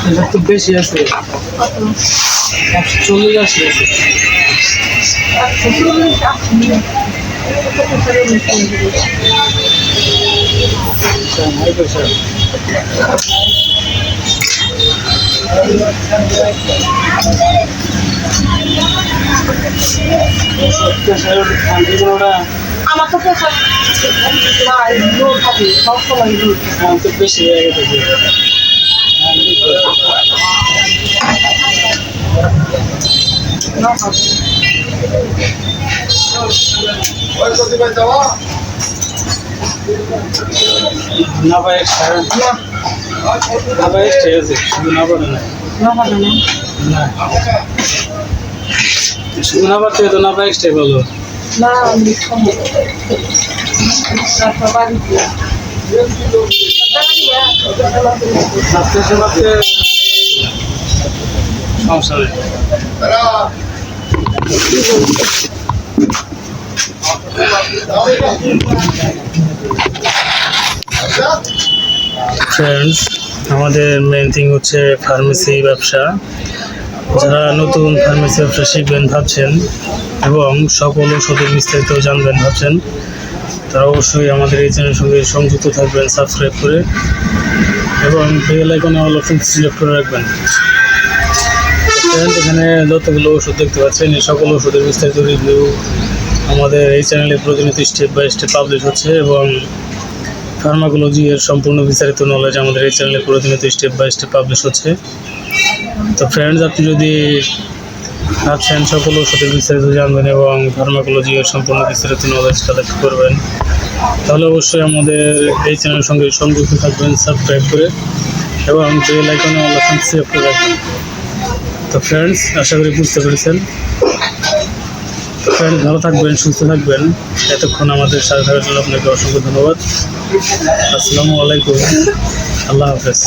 এটা তো বেশি আছে, 140 আছে। আমার তো বেশি হয়ে গেছে। না ভাই না ভাই ঠিক আছে, শুধু না পারে না শুধু না পারতে তো না ভাই এক্সট্রা বলো না সমস্যা নেই। ফ্রেন্ডস, আমাদের মেন থিং হচ্ছে ফার্মেসি ব্যবসা। যারা নতুন ফার্মেসি ব্যবসা শিখবেন ভাবছেন এবং সকল ওষুধের বিস্তারিত জানবেন ভাবছেন, তারা অবশ্যই আমাদের এই চ্যানেলের সঙ্গে সংযুক্ত থাকবেন সাবস্ক্রাইব করে এবং বেল আইকনে অল অপশন সিলেক্ট করে রাখবেন। ফ্রেন্ডস, এখানে যতগুলো ওষুধ দেখতে পাচ্ছেন এই সকল ওষুধের বিস্তারিত রিভিউ আমাদের এই চ্যানেলে প্রতিনিয়ত স্টেপ বাই স্টেপ পাবলিশ হচ্ছে এবং ফার্মাকোলজি এর সম্পূর্ণ বিস্তারিত নলেজ আমাদের এই চ্যানেলে প্রতিনিয়ত স্টেপ বাই স্টেপ পাবলিশ হচ্ছে। তো ফ্রেন্ডস, আপনি যদি ভাবছেন সকল ওষুধের বিস্তারিত জানবেন এবং ফার্মাকোলজি এর সম্পূর্ণ বিস্তারিত নলেজ কালেক্ট করবেন, তাহলে অবশ্যই আমাদের এই চ্যানেলের সঙ্গে সংযুক্ত থাকবেন সাবস্ক্রাইব করে এবং বেল আইকনে অল অপশন সিলেক্ট করে রাখবেন। তো ফ্রেন্ডস, আশা করি বুঝতে পেরেছেন। তো ফ্রেন্ডস, ভালো থাকবেন, সুস্থ থাকবেন। এতক্ষণ আমাদের সাথে থাকার জন্য আপনাকে অসংখ্য ধন্যবাদ। আসসালামু আলাইকুম, আল্লাহ হাফেজ।